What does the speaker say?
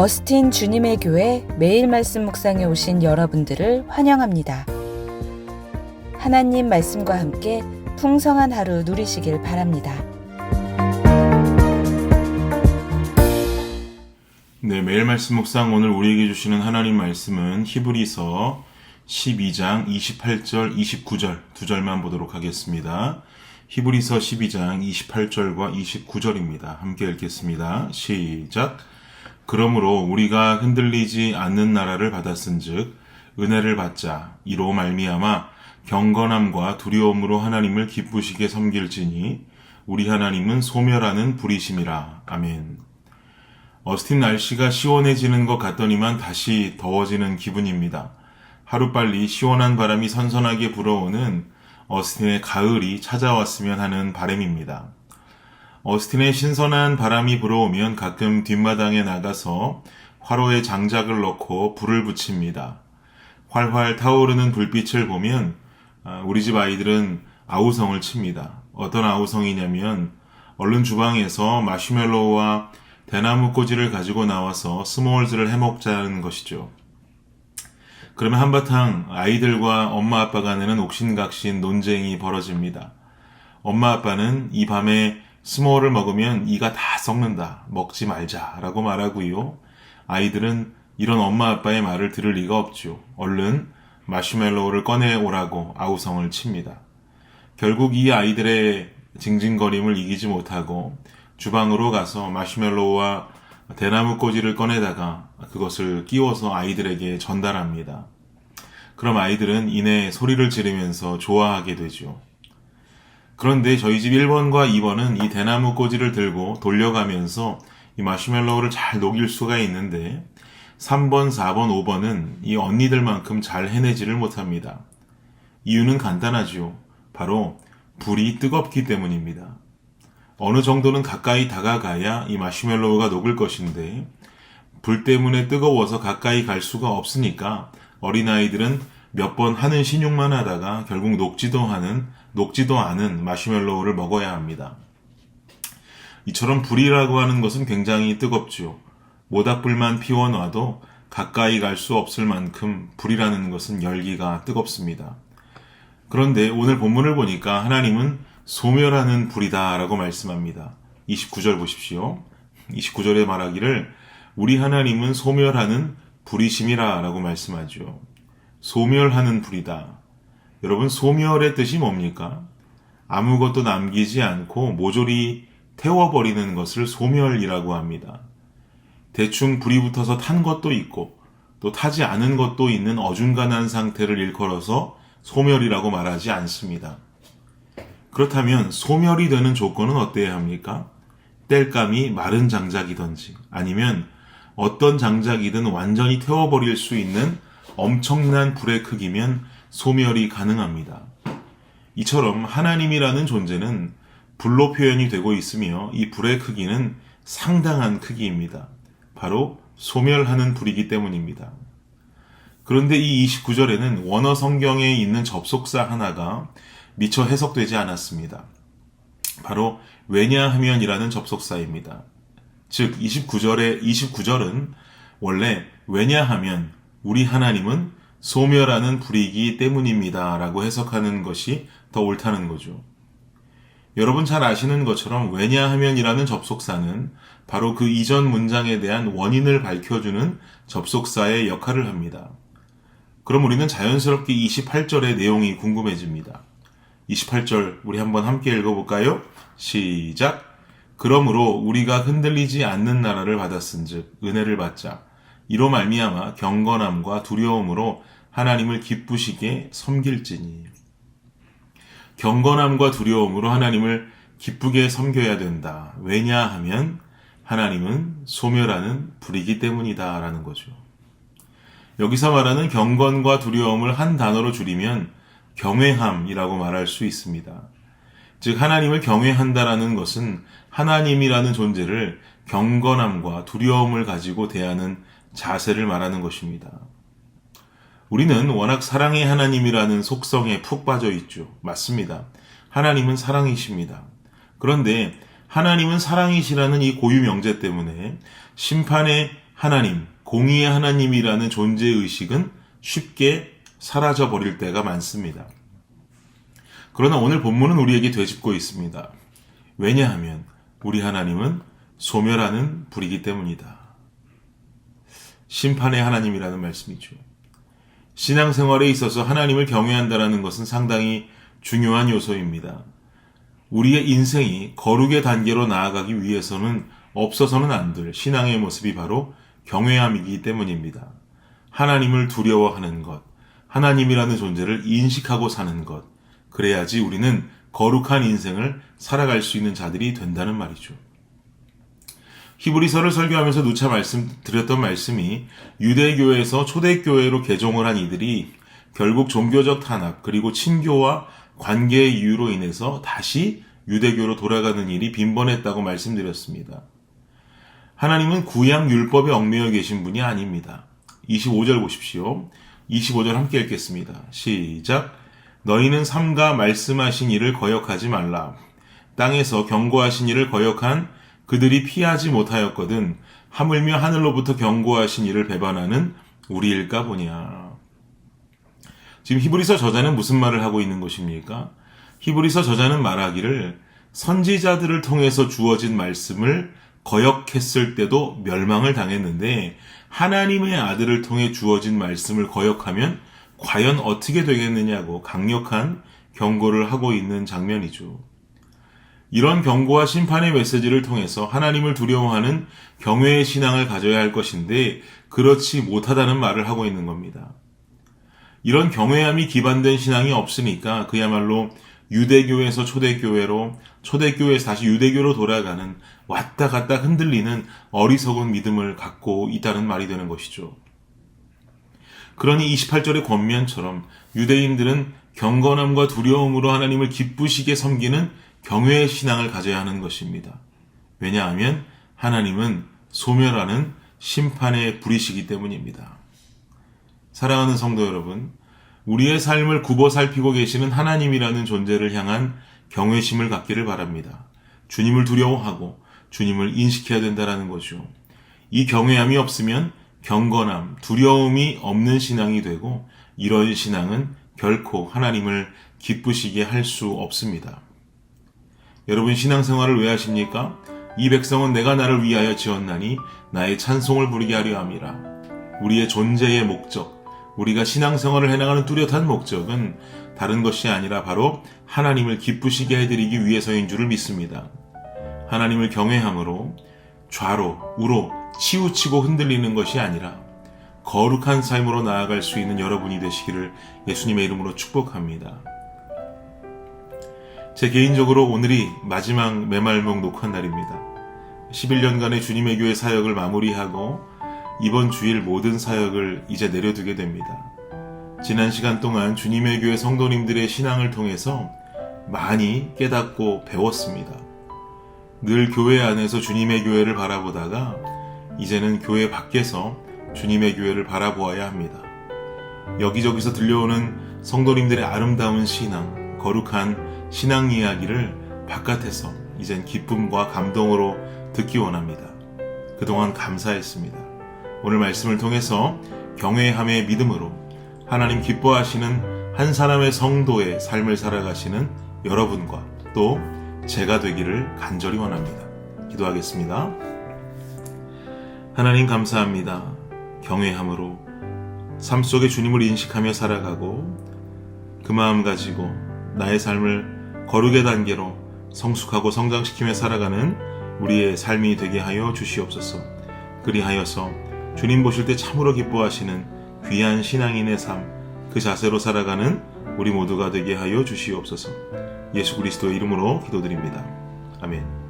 어스틴 주님의 교회 매일 말씀 묵상에 오신 여러분들을 환영합니다. 하나님 말씀과 함께 풍성한 하루 누리시길 바랍니다. 네, 매일 말씀 묵상 오늘 우리에게 주시는 하나님 말씀은 히브리서 12장 28절, 29절 두 절만 보도록 하겠습니다. 히브리서 12장 28절과 29절입니다. 함께 읽겠습니다. 시작. 그러므로 우리가 흔들리지 않는 나라를 받았은즉 은혜를 받자. 이로 말미암아 경건함과 두려움으로 하나님을 기쁘시게 섬길지니 우리 하나님은 소멸하는 불이심이라. 아멘. 어스틴 날씨가 시원해지는 것 같더니만 다시 더워지는 기분입니다. 하루빨리 시원한 바람이 선선하게 불어오는 어스틴의 가을이 찾아왔으면 하는 바람입니다. 어스틴의 신선한 바람이 불어오면 가끔 뒷마당에 나가서 화로에 장작을 넣고 불을 붙입니다. 활활 타오르는 불빛을 보면 우리 집 아이들은 아우성을 칩니다. 어떤 아우성이냐면 얼른 주방에서 마시멜로우와 대나무 꼬지를 가지고 나와서 스몰즈를 해먹자는 것이죠. 그러면 한바탕 아이들과 엄마 아빠가 내는 옥신각신 논쟁이 벌어집니다. 엄마 아빠는 이 밤에 스몰을 먹으면 이가 다 썩는다. 먹지 말자 라고 말하고요. 아이들은 이런 엄마 아빠의 말을 들을 리가 없죠. 얼른 마시멜로우를 꺼내오라고 아우성을 칩니다. 결국 이 아이들의 징징거림을 이기지 못하고 주방으로 가서 마시멜로우와 대나무 꼬지를 꺼내다가 그것을 끼워서 아이들에게 전달합니다. 그럼 아이들은 이내 소리를 지르면서 좋아하게 되죠. 그런데 저희 집 1번과 2번은 이 대나무 꼬지를 들고 돌려가면서 이 마시멜로우를 잘 녹일 수가 있는데 3번, 4번, 5번은 이 언니들만큼 잘 해내지를 못합니다. 이유는 간단하죠. 바로 불이 뜨겁기 때문입니다. 어느 정도는 가까이 다가가야 이 마시멜로우가 녹을 것인데 불 때문에 뜨거워서 가까이 갈 수가 없으니까 어린아이들은 몇 번 하는 신용만 하다가 결국 녹지도 않은 마시멜로우를 먹어야 합니다. 이처럼 불이라고 하는 것은 굉장히 뜨겁죠. 모닥불만 피워놔도 가까이 갈 수 없을 만큼 불이라는 것은 열기가 뜨겁습니다. 그런데 오늘 본문을 보니까 하나님은 소멸하는 불이다 라고 말씀합니다. 29절 보십시오. 29절에 말하기를 우리 하나님은 소멸하는 불이심이라 라고 말씀하죠. 소멸하는 불이다. 여러분, 소멸의 뜻이 뭡니까? 아무것도 남기지 않고 모조리 태워버리는 것을 소멸이라고 합니다. 대충 불이 붙어서 탄 것도 있고 또 타지 않은 것도 있는 어중간한 상태를 일컬어서 소멸이라고 말하지 않습니다. 그렇다면 소멸이 되는 조건은 어때야 합니까? 땔감이 마른 장작이든지 아니면 어떤 장작이든 완전히 태워버릴 수 있는 엄청난 불의 크기면 소멸이 가능합니다. 이처럼 하나님이라는 존재는 불로 표현이 되고 있으며 이 불의 크기는 상당한 크기입니다. 바로 소멸하는 불이기 때문입니다. 그런데 이 29절에는 원어 성경에 있는 접속사 하나가 미처 해석되지 않았습니다. 바로 왜냐하면이라는 접속사입니다. 즉 29절은 원래 왜냐하면 우리 하나님은 소멸하는 불이기 때문입니다 라고 해석하는 것이 더 옳다는 거죠. 여러분 잘 아시는 것처럼 왜냐하면이라는 접속사는 바로 그 이전 문장에 대한 원인을 밝혀주는 접속사의 역할을 합니다. 그럼 우리는 자연스럽게 28절의 내용이 궁금해집니다. 28절 우리 한번 함께 읽어볼까요? 시작. 그러므로 우리가 흔들리지 않는 나라를 받았은즉 은혜를 받자. 이로 말미암아 경건함과 두려움으로 하나님을 기쁘시게 섬길지니. 경건함과 두려움으로 하나님을 기쁘게 섬겨야 된다. 왜냐하면 하나님은 소멸하는 불이기 때문이다 라는 거죠. 여기서 말하는 경건과 두려움을 한 단어로 줄이면 경외함이라고 말할 수 있습니다. 즉 하나님을 경외한다라는 것은 하나님이라는 존재를 경건함과 두려움을 가지고 대하는 자세를 말하는 것입니다. 우리는 워낙 사랑의 하나님이라는 속성에 푹 빠져 있죠. 맞습니다. 하나님은 사랑이십니다. 그런데 하나님은 사랑이시라는 이 고유 명제 때문에 심판의 하나님, 공의의 하나님이라는 존재의식은 쉽게 사라져버릴 때가 많습니다. 그러나 오늘 본문은 우리에게 되짚고 있습니다. 왜냐하면 우리 하나님은 소멸하는 불이기 때문이다. 심판의 하나님이라는 말씀이죠. 신앙생활에 있어서 하나님을 경외한다는 것은 상당히 중요한 요소입니다. 우리의 인생이 거룩의 단계로 나아가기 위해서는 없어서는 안 될 신앙의 모습이 바로 경외함이기 때문입니다. 하나님을 두려워하는 것, 하나님이라는 존재를 인식하고 사는 것, 그래야지 우리는 거룩한 인생을 살아갈 수 있는 자들이 된다는 말이죠. 히브리서를 설교하면서 누차 드렸던 말씀이 유대교에서 초대교회로 개종을 한 이들이 결국 종교적 탄압 그리고 친교와 관계의 이유로 인해서 다시 유대교로 돌아가는 일이 빈번했다고 말씀드렸습니다. 하나님은 구약 율법에 얽매여 계신 분이 아닙니다. 25절 보십시오. 25절 함께 읽겠습니다. 시작. 너희는 삼가 말씀하신 일을 거역하지 말라. 땅에서 경고하신 일을 거역한 그들이 피하지 못하였거든 하물며 하늘로부터 경고하신 일을 배반하는 우리일까 보냐. 지금 히브리서 저자는 무슨 말을 하고 있는 것입니까? 히브리서 저자는 말하기를 선지자들을 통해서 주어진 말씀을 거역했을 때도 멸망을 당했는데 하나님의 아들을 통해 주어진 말씀을 거역하면 과연 어떻게 되겠느냐고 강력한 경고를 하고 있는 장면이죠. 이런 경고와 심판의 메시지를 통해서 하나님을 두려워하는 경외의 신앙을 가져야 할 것인데 그렇지 못하다는 말을 하고 있는 겁니다. 이런 경외함이 기반된 신앙이 없으니까 그야말로 유대교에서 초대교회로, 초대교회에서 다시 유대교로 돌아가는 왔다 갔다 흔들리는 어리석은 믿음을 갖고 있다는 말이 되는 것이죠. 그러니 28절의 권면처럼 유대인들은 경건함과 두려움으로 하나님을 기쁘시게 섬기는 경외의 신앙을 가져야 하는 것입니다. 왜냐하면 하나님은 소멸하는 심판의 불이시기 때문입니다. 사랑하는 성도 여러분, 우리의 삶을 굽어 살피고 계시는 하나님이라는 존재를 향한 경외심을 갖기를 바랍니다. 주님을 두려워하고 주님을 인식해야 된다는 거죠. 이 경외함이 없으면 경건함, 두려움이 없는 신앙이 되고 이런 신앙은 결코 하나님을 기쁘시게 할 수 없습니다. 여러분 신앙생활을 왜 하십니까? 이 백성은 내가 나를 위하여 지었나니 나의 찬송을 부르게 하려 함이라. 우리의 존재의 목적, 우리가 신앙생활을 해나가는 뚜렷한 목적은 다른 것이 아니라 바로 하나님을 기쁘시게 해드리기 위해서인 줄을 믿습니다. 하나님을 경외함으로 좌로, 우로 치우치고 흔들리는 것이 아니라 거룩한 삶으로 나아갈 수 있는 여러분이 되시기를 예수님의 이름으로 축복합니다. 제 개인적으로 오늘이 마지막 메말목 녹화 날입니다. 11년간의 주님의 교회 사역을 마무리하고 이번 주일 모든 사역을 이제 내려두게 됩니다. 지난 시간 동안 주님의 교회 성도님들의 신앙을 통해서 많이 깨닫고 배웠습니다. 늘 교회 안에서 주님의 교회를 바라보다가 이제는 교회 밖에서 주님의 교회를 바라보아야 합니다. 여기저기서 들려오는 성도님들의 아름다운 신앙, 거룩한 신앙 이야기를 바깥에서 이젠 기쁨과 감동으로 듣기 원합니다. 그동안 감사했습니다. 오늘 말씀을 통해서 경외함의 믿음으로 하나님 기뻐하시는 한 사람의 성도의 삶을 살아가시는 여러분과 또 제가 되기를 간절히 원합니다. 기도하겠습니다. 하나님 감사합니다. 경외함으로 삶 속에 주님을 인식하며 살아가고 그 마음 가지고 나의 삶을 거룩의 단계로 성숙하고 성장시키며 살아가는 우리의 삶이 되게 하여 주시옵소서. 그리하여서 주님 보실 때 참으로 기뻐하시는 귀한 신앙인의 삶, 그 자세로 살아가는 우리 모두가 되게 하여 주시옵소서. 예수 그리스도의 이름으로 기도드립니다. 아멘.